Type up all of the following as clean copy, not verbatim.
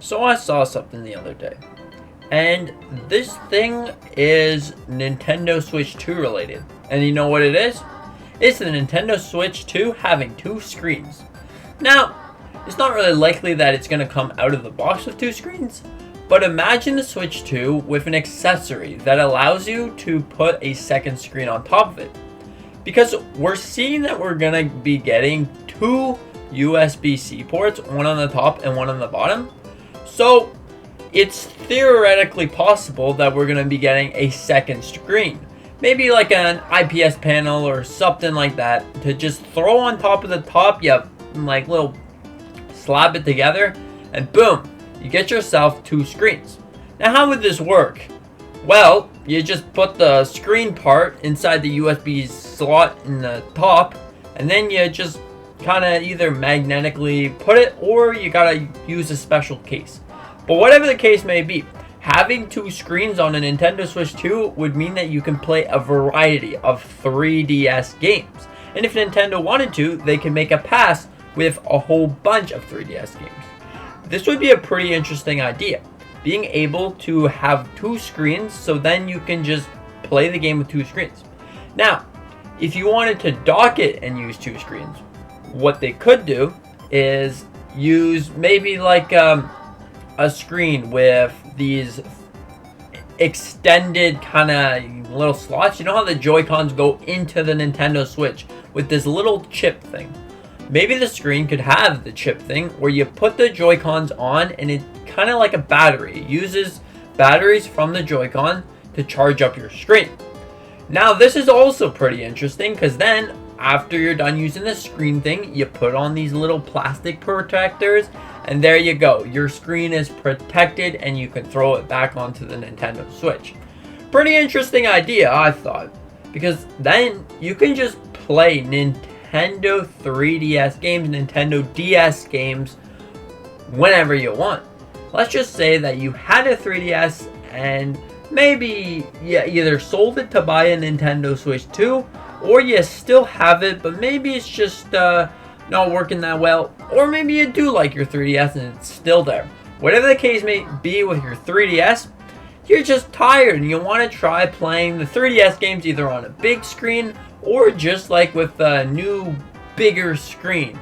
So I saw something the other day, and this thing is Nintendo Switch 2 related. And you know what it is? It's the Nintendo Switch 2 having two screens. Now, it's not really likely that it's going to come out of the box with two screens, but imagine the Switch 2 with an accessory that allows you to put a second screen on top of it. Because we're seeing that we're going to be getting two USB-C ports, one on the top and one on the bottom. So it's theoretically possible that we're going to be getting a second screen. Maybe like an IPS panel or something like that to just throw on top of the top. You like little slap it together and boom, you get yourself two screens. Now how would this work? Well, you just put the screen part inside the USB slot in the top, and then you just kind of either magnetically put it, or you gotta use a special case. But whatever the case may be, having two screens on a Nintendo Switch 2 would mean that you can play a variety of 3DS games. And if Nintendo wanted to, they can make a pass with a whole bunch of 3DS games. This would be a pretty interesting idea, being able to have two screens, so then you can just play the game with two screens. Now, if you wanted to dock it and use two screens, what they could do is use maybe like a screen with these extended kind of little slots. You know how the Joy-Cons go into the Nintendo Switch with this little chip thing? Maybe the screen could have the chip thing where you put the Joy-Cons on, and it's kind of like a battery. It uses batteries from the Joy-Con to charge up your screen. Now this is also pretty interesting, because then after you're done using the screen thing, you put on these little plastic protectors, and there you go. Your screen is protected and you can throw it back onto the Nintendo Switch. Pretty interesting idea, I thought, because then you can just play Nintendo 3DS games, Nintendo DS games whenever you want. Let's just say that you had a 3DS and maybe you either sold it to buy a Nintendo Switch 2, or you still have it, but maybe it's just not working that well, or maybe you do like your 3DS and it's still there. Whatever the case may be with your 3DS, you're just tired and you want to try playing the 3DS games either on a big screen or just like with a new, bigger screen.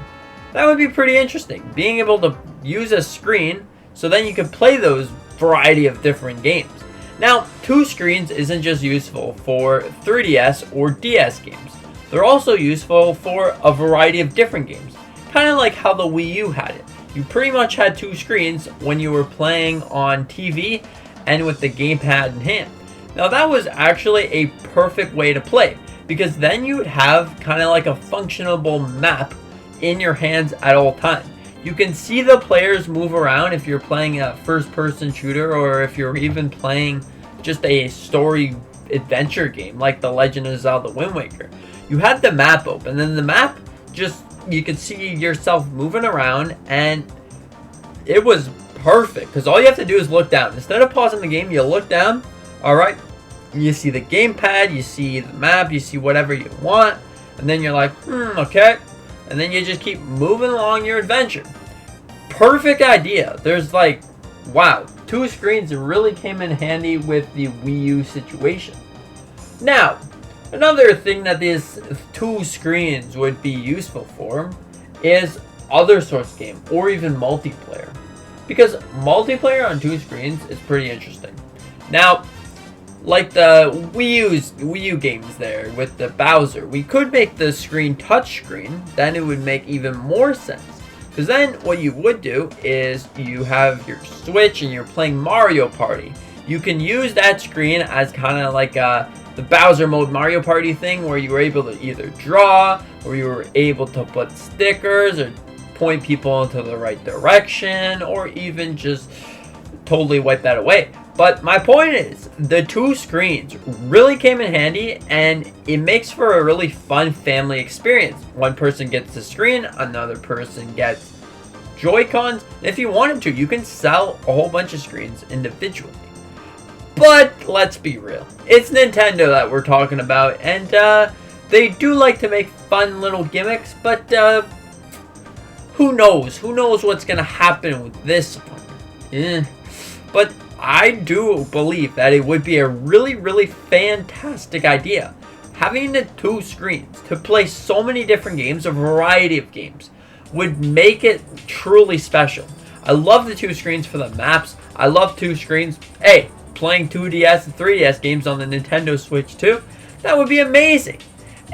That would be pretty interesting, being able to use a screen so then you can play those variety of different games. Now, two screens isn't just useful for 3DS or DS games. They're also useful for a variety of different games. Kind of like how the Wii U had it. You pretty much had two screens when you were playing on TV and with the gamepad in hand. Now that was actually a perfect way to play, because then you would have kind of like a functionable map in your hands at all times. You can see the players move around if you're playing a first-person shooter, or if you're even playing just a story adventure game like The Legend of Zelda Wind Waker. You had the map open, and the map just, you could see yourself moving around, and it was perfect, because all you have to do is look down. Instead of pausing the game, you look down, alright, you see the gamepad, you see the map, you see whatever you want, and then you're like, okay, and then you just keep moving along your adventure. Perfect idea. There's like, wow, two screens really came in handy with the Wii U situation. Now, another thing that these two screens would be useful for is other sorts of game, or even multiplayer. Because multiplayer on two screens is pretty interesting. Now, like the Wii U games there with the Bowser, we could make the screen touchscreen, then it would make even more sense. Because then what you would do is you have your Switch and you're playing Mario Party. You can use that screen as kind of like the Bowser mode Mario Party thing, where you were able to either draw, or you were able to put stickers or point people into the right direction, or even just totally wipe that away. But my point is, the two screens really came in handy, and it makes for a really fun family experience. One person gets the screen, another person gets Joy-Cons. If you wanted to, you can sell a whole bunch of screens individually. But let's be real, it's Nintendo that we're talking about, and they do like to make fun little gimmicks, but who knows? Who knows what's going to happen with this one? But I do believe that it would be a really, really fantastic idea. Having the 2 screens to play so many different games, a variety of games, would make it truly special. I love the 2 screens for the maps. I love 2 screens. Hey, playing 2DS and 3DS games on the Nintendo Switch too. That would be amazing.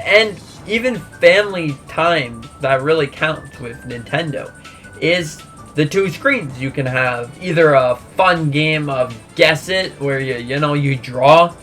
And even family time that really counts with Nintendo is the 2 screens. You can have either a fun game of Guess It, where you draw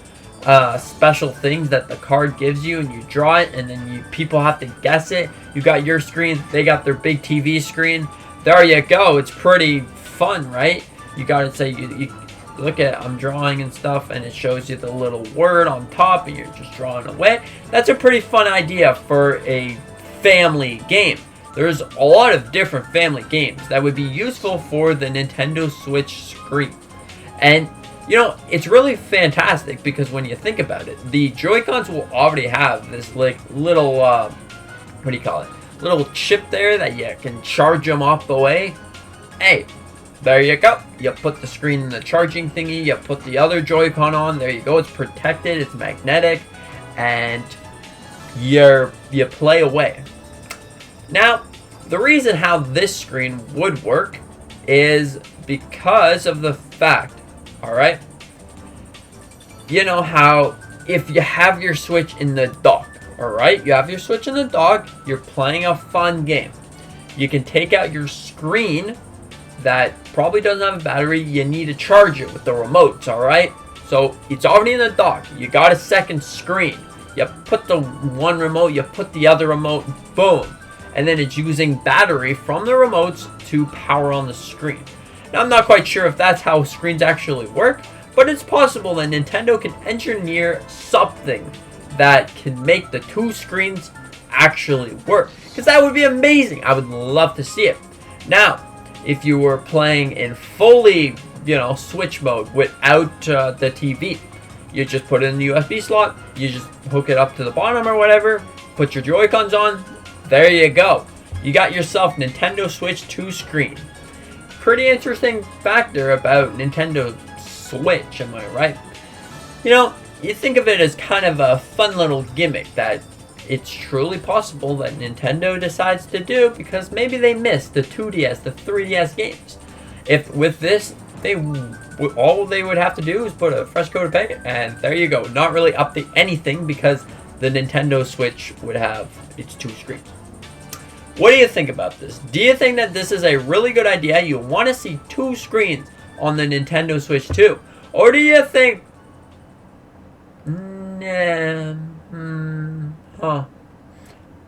special things that the card gives you, and you draw it, and then people have to guess it. You got your screen, they got their big TV screen. There you go. It's pretty fun, right? You gotta say, you look at, I'm drawing and stuff, and it shows you the little word on top, and you're just drawing away. That's a pretty fun idea for a family game. There's a lot of different family games that would be useful for the Nintendo Switch screen. And it's really fantastic because when you think about it, the Joy-Cons will already have this like little, what do you call it? Little chip there that you can charge them off the way. Hey, there you go. You put the screen in the charging thingy, you put the other Joy-Con on, there you go. It's protected, it's magnetic, and you play away. Now, the reason how this screen would work is because of the fact, alright, you know how if you have your Switch in the dock, alright, you have your Switch in the dock, you're playing a fun game. You can take out your screen that probably doesn't have a battery, you need to charge it with the remotes, alright? So it's already in the dock, you got a second screen. You put the one remote, you put the other remote, boom. And then it's using battery from the remotes to power on the screen. Now, I'm not quite sure if that's how screens actually work, but it's possible that Nintendo can engineer something that can make the 2 screens actually work. Because that would be amazing. I would love to see it. Now, if you were playing in fully, Switch mode without the TV, you just put it in the USB slot, you just hook it up to the bottom or whatever, put your Joy-Cons on, there you go. You got yourself Nintendo Switch 2 screen. Pretty interesting factor about Nintendo Switch, am I right? You think of it as kind of a fun little gimmick that it's truly possible that Nintendo decides to do because maybe they missed the 2DS, the 3DS games. If with this, all they would have to do is put a fresh coat of paint, and there you go. Not really update anything because the Nintendo Switch would have its 2 screens. What do you think about this? Do you think that this is a really good idea? You want to see 2 screens on the Nintendo Switch 2? Or do you think,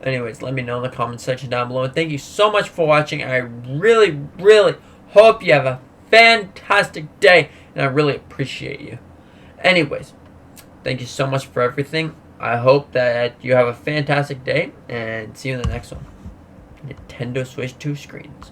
Anyways, let me know in the comment section down below. And thank you so much for watching. I really, really hope you have a fantastic day. And I really appreciate you. Anyways, thank you so much for everything. I hope that you have a fantastic day. And see you in the next one. Nintendo Switch 2 screens.